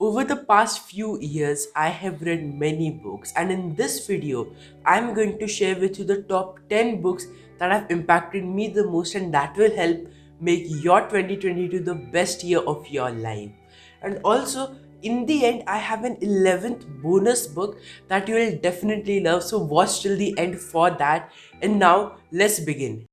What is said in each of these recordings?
Over the past few years, I have read many books, and in this video, I'm going to share with you the top 10 books that have impacted me the most and that will help make your 2022 the best year of your life. And also, in the end, I have an 11th bonus book that you will definitely love, so watch till the end for that. And now, let's begin.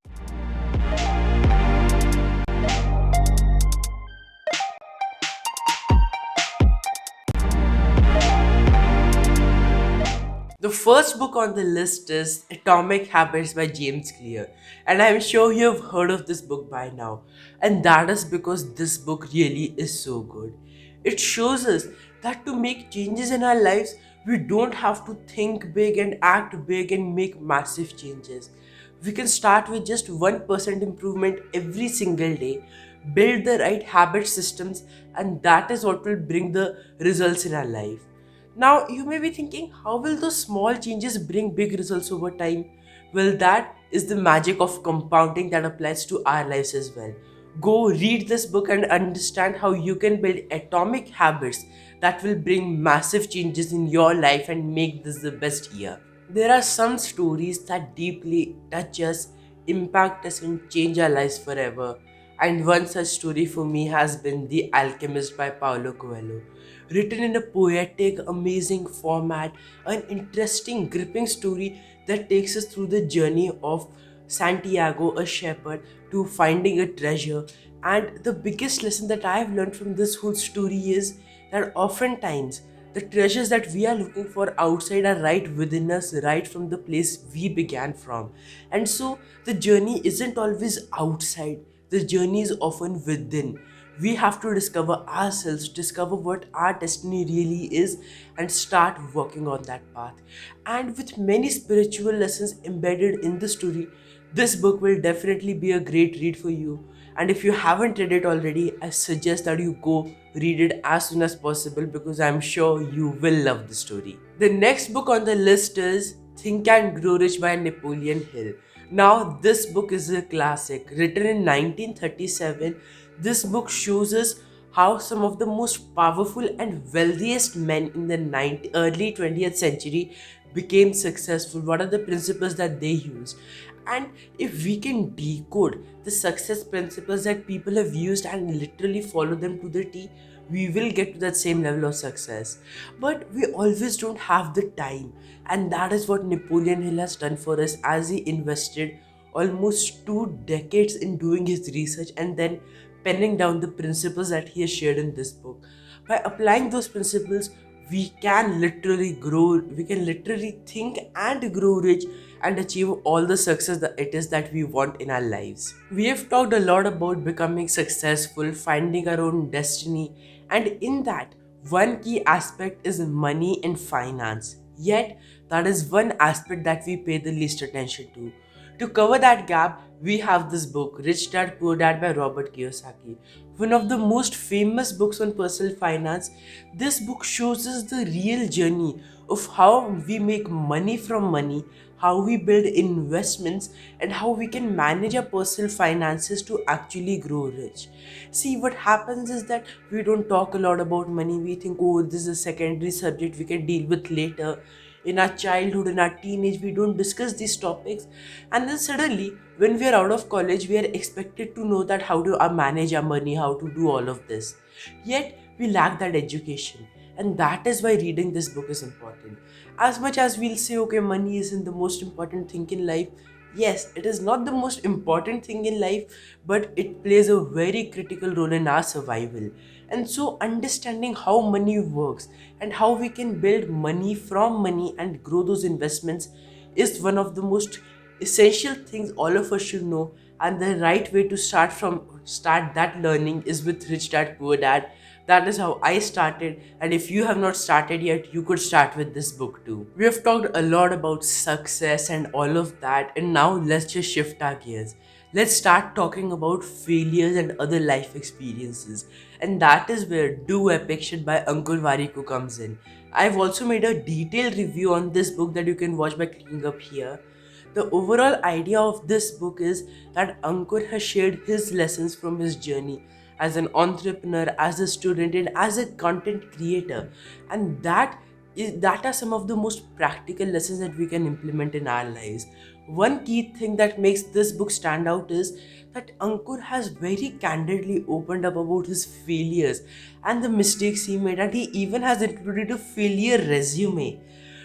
The first book on the list is Atomic Habits by James Clear, and I'm sure you have heard of this book by now. And that is because this book really is so good. It shows us that to make changes in our lives, we don't have to think big and act big and make massive changes. We can start with just 1% improvement every single day, build the right habit systems, and that is what will bring the results in our life. Now, you may be thinking, how will those small changes bring big results over time? Well, that is the magic of compounding that applies to our lives as well. Go read this book and understand how you can build atomic habits that will bring massive changes in your life and make this the best year. There are some stories that deeply touch us, impact us, and change our lives forever. And one such story for me has been The Alchemist by Paulo Coelho. Written in a poetic, amazing format, an interesting, gripping story that takes us through the journey of Santiago, a shepherd, to finding a treasure. And the biggest lesson that I have learned from this whole story is that oftentimes the treasures that we are looking for outside are right within us, right from the place we began from. And so the journey isn't always outside, the journey is often within. We have to discover ourselves, discover what our destiny really is, and start working on that path. And with many spiritual lessons embedded in the story, this book will definitely be a great read for you. And if you haven't read it already, I suggest that you go read it as soon as possible because I'm sure you will love the story. The next book on the list is Think and Grow Rich by Napoleon Hill. Now, this book is a classic. Written in 1937, this book shows us how some of the most powerful and wealthiest men in the early 20th century became successful. What are the principles that they used? And if we can decode the success principles that people have used and literally follow them to the T, we will get to that same level of success. But we always don't have the time, and that is what Napoleon Hill has done for us as he invested almost 2 decades in doing his research and then penning down the principles that he has shared in this book. By applying those principles, we can literally think and grow rich and achieve all the success that it is that we want in our lives. We have talked a lot about becoming successful, finding our own destiny, and in that, one key aspect is money and finance. Yet, that is one aspect that we pay the least attention to. To cover that gap, we have this book, Rich Dad Poor Dad by Robert Kiyosaki. One of the most famous books on personal finance, this book shows us the real journey of how we make money from money, how we build investments, and how we can manage our personal finances to actually grow rich. See, what happens is that we don't talk a lot about money. We think, oh, this is a secondary subject we can deal with later. In our childhood, in our teenage, we don't discuss these topics, and then suddenly when we are out of college, we are expected to know that how to manage our money, how to do all of this, yet we lack that education. And that is why reading this book is important. As much as we'll say, okay, money isn't the most important thing in life, yes, it is not the most important thing in life, but it plays a very critical role in our survival. And so, understanding how money works and how we can build money from money and grow those investments is one of the most essential things all of us should know. And the right way to start that learning is with Rich Dad Poor Dad. That is how I started, and if you have not started yet, you could start with this book too. We have talked a lot about success and all of that, and now let's just shift our gears. Let's start talking about failures and other life experiences, and that is where Do Epic Shit by Ankur Warikoo comes in. I've also made a detailed review on this book that you can watch by clicking up here. The overall idea of this book is that Ankur has shared his lessons from his journey as an entrepreneur, as a student, and as a content creator. And that are some of the most practical lessons that we can implement in our lives. One key thing that makes this book stand out is that Ankur has very candidly opened up about his failures and the mistakes he made, and he even has included a failure resume.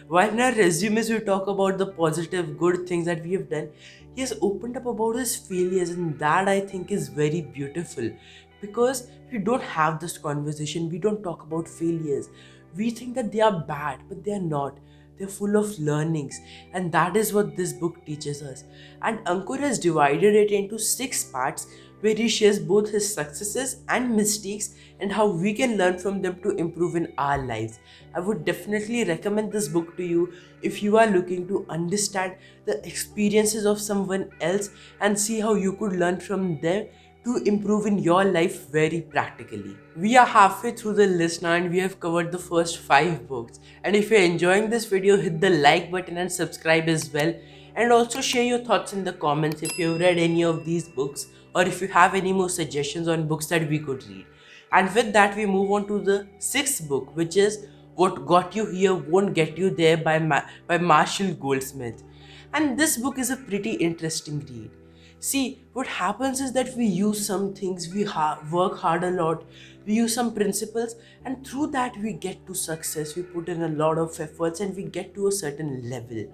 While in our resumes we talk about the positive, good things that we have done, he has opened up about his failures, and that I think is very beautiful because we don't have this conversation. We don't talk about failures. We think that they are bad, but they are not. They're full of learnings, and that is what this book teaches us. And Ankur has divided it into 6 parts where he shares both his successes and mistakes and how we can learn from them to improve in our lives. I would definitely recommend this book to you if you are looking to understand the experiences of someone else and see how you could learn from them to improve in your life very practically. We are halfway through the list now and we have covered the first 5 books. And if you're enjoying this video, hit the like button and subscribe as well. And also share your thoughts in the comments if you've read any of these books or if you have any more suggestions on books that we could read. And with that, we move on to the 6th book, which is What Got You Here Won't Get You There by Marshall Goldsmith. And this book is a pretty interesting read. See, what happens is that we use some things, work hard a lot, we use some principles, and through that we get to success. We put in a lot of efforts and we get to a certain level.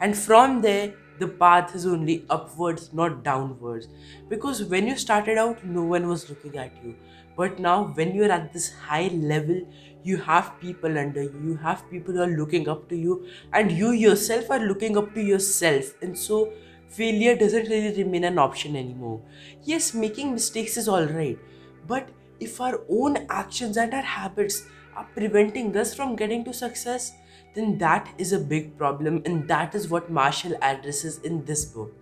And from there, the path is only upwards, not downwards. Because when you started out, no one was looking at you. But now, when you're at this high level, you have people under you, you have people who are looking up to you, and you yourself are looking up to yourself. And so, failure doesn't really remain an option anymore. Yes, making mistakes is alright, but if our own actions and our habits are preventing us from getting to success, then that is a big problem, and that is what Marshall addresses in this book.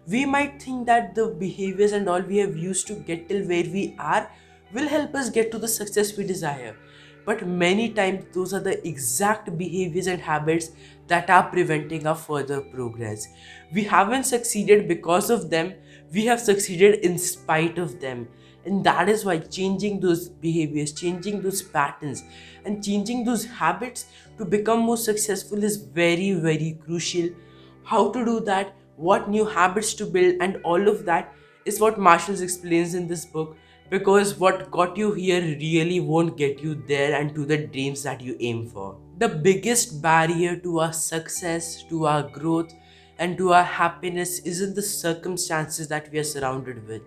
We might think that the behaviors and all we have used to get till where we are will help us get to the success we desire. But many times, those are the exact behaviors and habits that are preventing our further progress. We haven't succeeded because of them, we have succeeded in spite of them. And that is why changing those behaviors, changing those patterns, and changing those habits to become more successful is very, very crucial. How to do that, what new habits to build, and all of that is what Marshall explains in this book, because what got you here really won't get you there and to the dreams that you aim for. The biggest barrier to our success, to our growth, and to our happiness isn't the circumstances that we are surrounded with.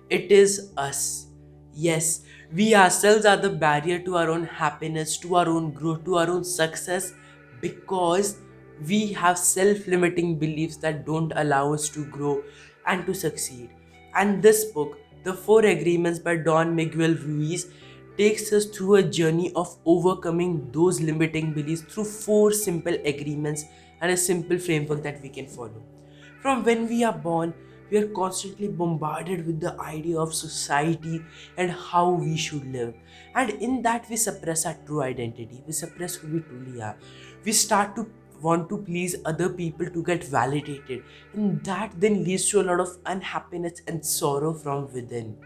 It is us. Yes, we ourselves are the barrier to our own happiness, to our own growth, to our own success, because we have self limiting beliefs that don't allow us to grow and to succeed. And this book, The 4 Agreements by Don Miguel Ruiz, takes us through a journey of overcoming those limiting beliefs through 4 simple agreements and a simple framework that we can follow. From when we are born, we are constantly bombarded with the idea of society and how we should live. And in that, we suppress our true identity, we suppress who we truly are. We start to want to please other people to get validated, and that then leads to a lot of unhappiness and sorrow from within.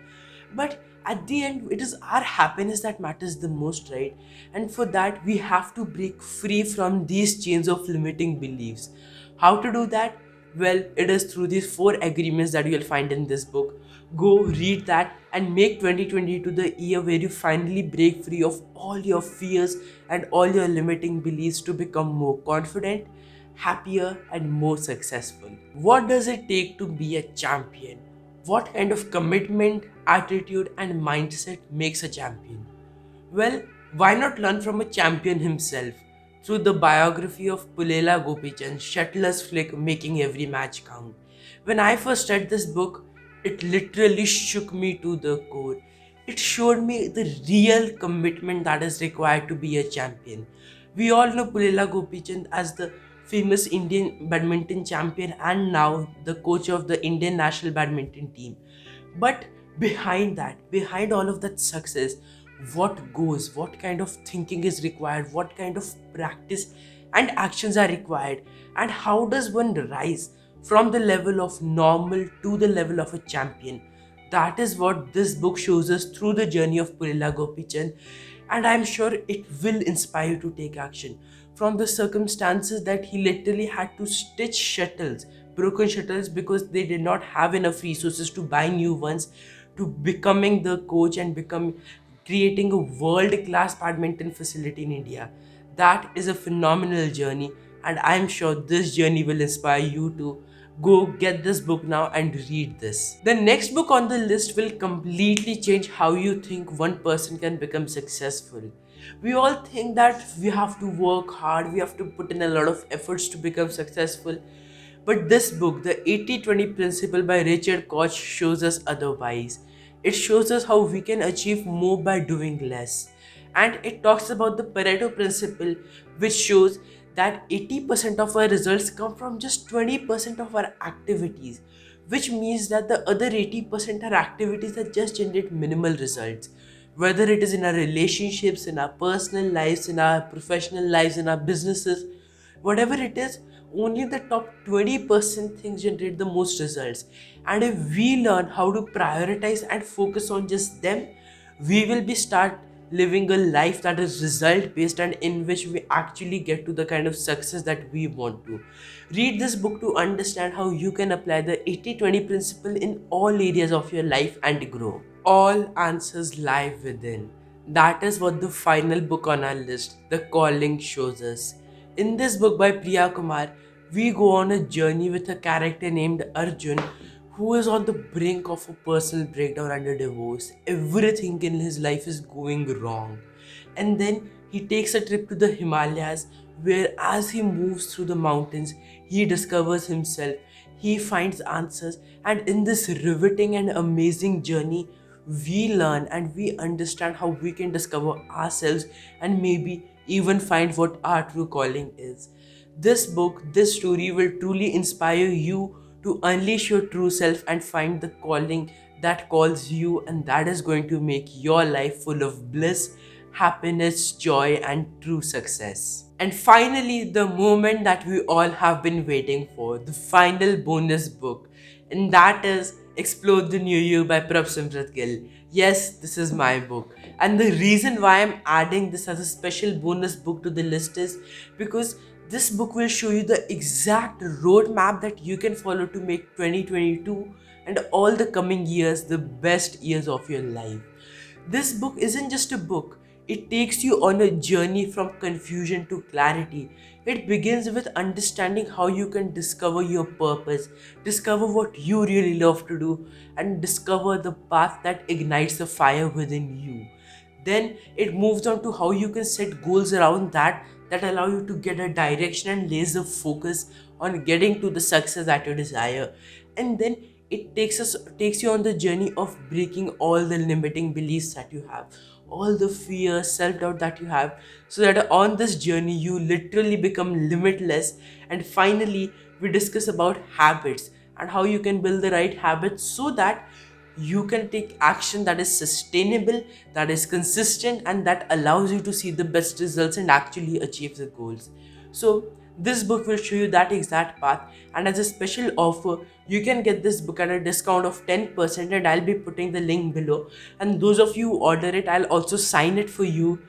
But at the end, it is our happiness that matters the most, right? And for that, we have to break free from these chains of limiting beliefs. How to do that? Well, it is through these 4 agreements that you'll find in this book. Go read that and make 2022 the year where you finally break free of all your fears and all your limiting beliefs to become more confident, happier, and more successful. What does it take to be a champion? What kind of commitment, attitude, and mindset makes a champion? Well, why not learn from a champion himself through the biography of Pulela Gopichand's Shuttler's flick Making Every Match Count? When I first read this book, it literally shook me to the core. It showed me the real commitment that is required to be a champion. We all know Pulela Gopichand as the famous Indian badminton champion and now the coach of the Indian national badminton team. But behind that, behind all of that success, what kind of thinking is required, what kind of practice and actions are required, and how does one rise from the level of normal to the level of a champion? That is what this book shows us through the journey of Purila Gopichand, and I'm sure it will inspire you to take action. From the circumstances that he literally had to stitch shuttles, broken shuttles, because they did not have enough resources to buy new ones, to becoming the coach and become creating a world class badminton facility in India. That is a phenomenal journey, and I'm sure this journey will inspire you to go get this book now and read this. The next book on the list will completely change how you think one person can become successful. We all think that we have to work hard, we have to put in a lot of efforts to become successful. But this book, the 80-20 principle by Richard Koch, shows us otherwise. It shows us how we can achieve more by doing less. And it talks about the Pareto principle, which shows that 80% of our results come from just 20% of our activities, which means that the other 80% are activities that just generate minimal results. Whether it is in our relationships, in our personal lives, in our professional lives, in our businesses, whatever it is, only the top 20% things generate the most results. And if we learn how to prioritize and focus on just them, we will be start living a life that is result based and in which we actually get to the kind of success that we want to. Read this book to understand how you can apply the 80-20 principle in all areas of your life and grow. All answers lie within. That is what the final book on our list, The Calling, shows us. In this book by Priya Kumar, we go on a journey with a character named Arjun, who is on the brink of a personal breakdown and a divorce. Everything in his life is going wrong. And then he takes a trip to the Himalayas, where as he moves through the mountains, he discovers himself, he finds answers, and in this riveting and amazing journey, we learn and we understand how we can discover ourselves and maybe even find what our true calling is. This book, this story will truly inspire you to unleash your true self and find the calling that calls you, and that is going to make your life full of bliss, happiness, joy, and true success. And finally, the moment that we all have been waiting for, the final bonus book, and that is Explore the New You by Prabhsimrat Gill. Yes, this is my book. And the reason why I'm adding this as a special bonus book to the list is because this book will show you the exact roadmap that you can follow to make 2022 and all the coming years the best years of your life. This book isn't just a book, it takes you on a journey from confusion to clarity. It begins with understanding how you can discover your purpose, discover what you really love to do, and discover the path that ignites the fire within you. Then it moves on to how you can set goals around that allow you to get a direction and laser focus on getting to the success that you desire. And then it takes you on the journey of breaking all the limiting beliefs that you have, all the fear, self-doubt that you have, so that on this journey you literally become limitless. And finally, we discuss about habits and how you can build the right habits so that you can take action that is sustainable, that is consistent, and that allows you to see the best results and actually achieve the goals. So, this book will show you that exact path, and as a special offer, you can get this book at a discount of 10%, and I'll be putting the link below. And those of you who order it, I'll also sign it for you.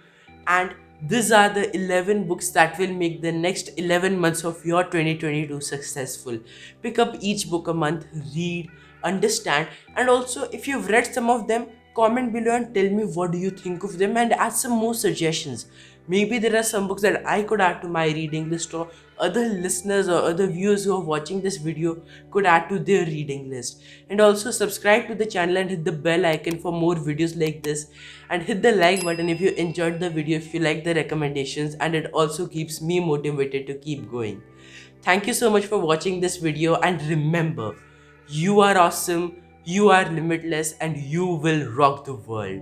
And these are the 11 books that will make the next 11 months of your 2022 successful. Pick up each book a month, read, understand, and also if you've read some of them, comment below and tell me what do you think of them and add some more suggestions. Maybe there are some books that I could add to my reading list, or other listeners or other viewers who are watching this video could add to their reading list. And also subscribe to the channel and hit the bell icon for more videos like this, and hit the like button if you enjoyed the video, if you like the recommendations, and it also keeps me motivated to keep going. Thank you so much for watching this video, and remember, you are awesome, you are limitless, and you will rock the world.